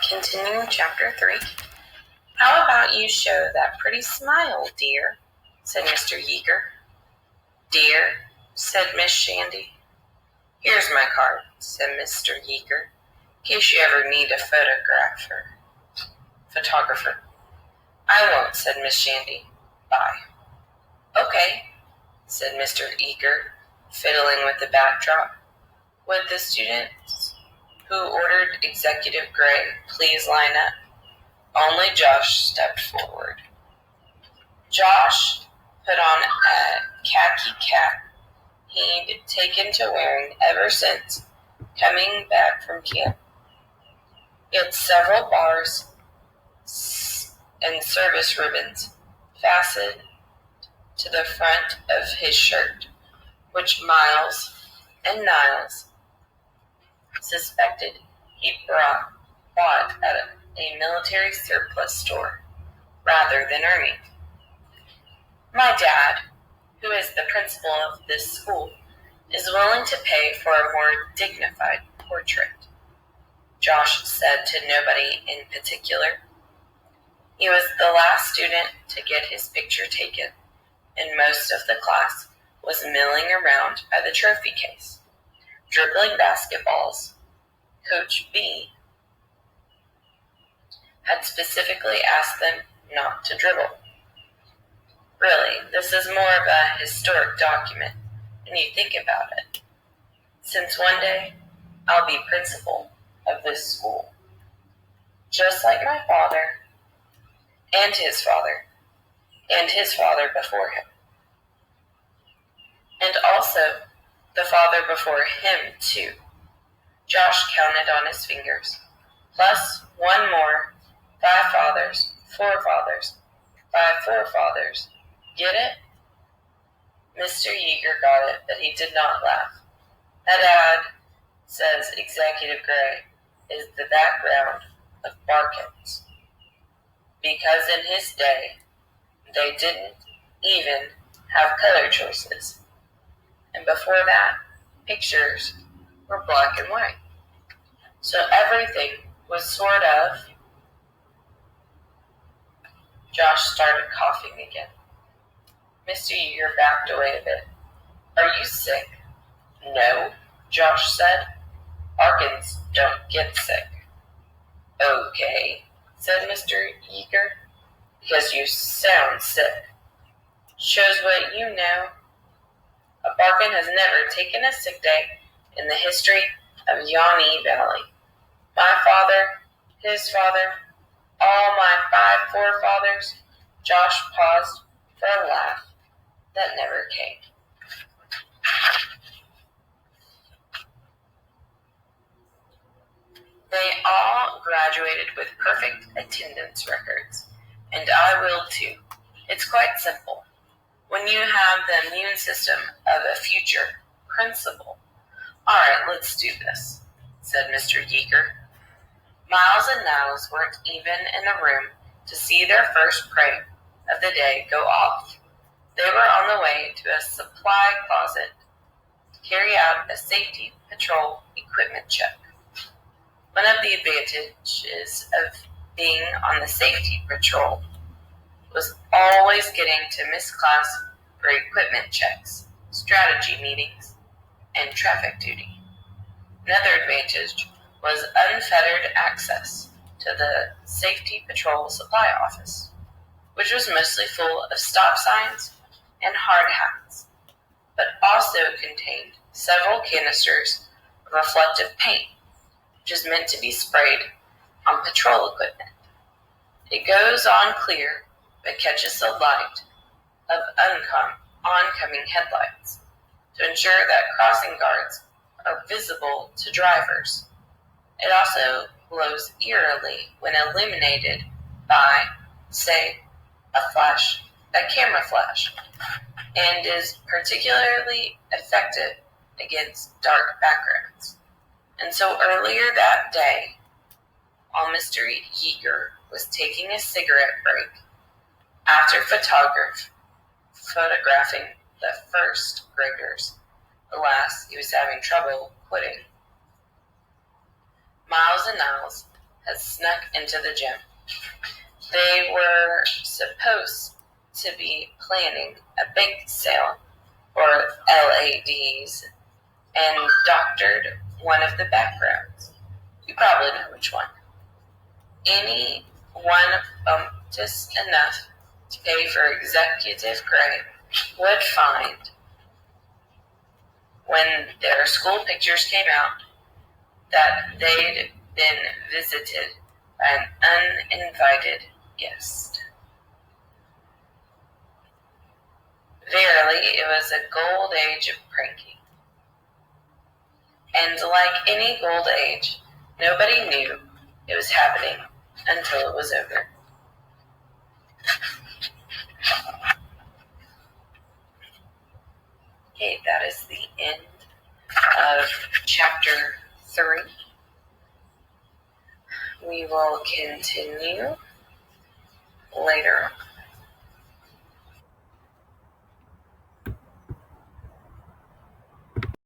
Continuing Chapter 3. "How about you show that pretty smile, dear?" said Mr. Yeager. "Dear," said Miss Shandy. "Here's my card," said Mr. Yeager, "in case you ever need a photographer." "I won't," said Miss Shandy. "Bye." "Okay," said Mr. Yeager, fiddling with the backdrop. "Would the students who ordered Executive Gray please line up?" Only Josh stepped forward. Josh put on a khaki cap he'd taken to wearing ever since coming back from camp. It had several bars and service ribbons fastened to the front of his shirt, which Miles and Niles suspected he'd bought at a military surplus store rather than earning. "My dad, who is the principal of this school, is willing to pay for a more dignified portrait," Josh said to nobody in particular. He was the last student to get his picture taken, and most of the class was milling around by the trophy case, dribbling basketballs. Coach B had specifically asked them not to dribble. Really, this is more of a historic document when you think about it, since one day I'll be principal of this school, just like my father and his father and his father before him, and also the father before him too. Josh counted on his fingers, plus one more, 5 fathers, 4 fathers, 5 forefathers. Get it? Mr. Yeager got it, but he did not laugh. "That ad says Executive Gray is the background of Barkins, because in his day they didn't even have color choices, and before that pictures were black and white, so everything was sort of..." Josh started coughing again. Mr. Yeager backed away a bit. "Are you sick?" "No," Josh said. "Barkins don't get sick." "Okay," said Mr. Yeager, "because you sound sick. Shows what you know. A Barkin has never taken a sick day in the history of Yawny Valley. My father, his father, all my 5 forefathers." Josh paused for a laugh that never came. "They all graduated with perfect attendance records, and I will too. It's quite simple. When you have the immune system of a future principal." "All right, let's do this," said Mr. Yeager. Miles and Niles weren't even in the room to see their first prank of the day go off. They were on the way to a supply closet to carry out a safety patrol equipment check. One of the advantages of being on the safety patrol was always getting to miss class for equipment checks, strategy meetings, and traffic duty. Another advantage was unfettered access to the safety patrol supply office, which was mostly full of stop signs and hard hats, but also contained several canisters of reflective paint, which is meant to be sprayed on patrol equipment. It goes on clear, but catches the light of oncoming headlights to ensure that crossing guards are visible to drivers. It also glows eerily when illuminated by, say, a camera flash, and is particularly effective against dark backgrounds. And so earlier that day, while Mr. Yeager was taking a cigarette break after photographing the first graders, alas, he was having trouble quitting, Miles and Niles had snuck into the gym. They were supposed to be planning a bake sale for LADs and doctored one of the backgrounds. You probably know which one. Any one bumptious enough to pay for executive credit would find, when their school pictures came out, that they'd been visited by an uninvited guest. Verily, it was a gold age of pranking. And like any gold age, nobody knew it was happening until it was over. Okay, that is the end of chapter 3. We will continue later on.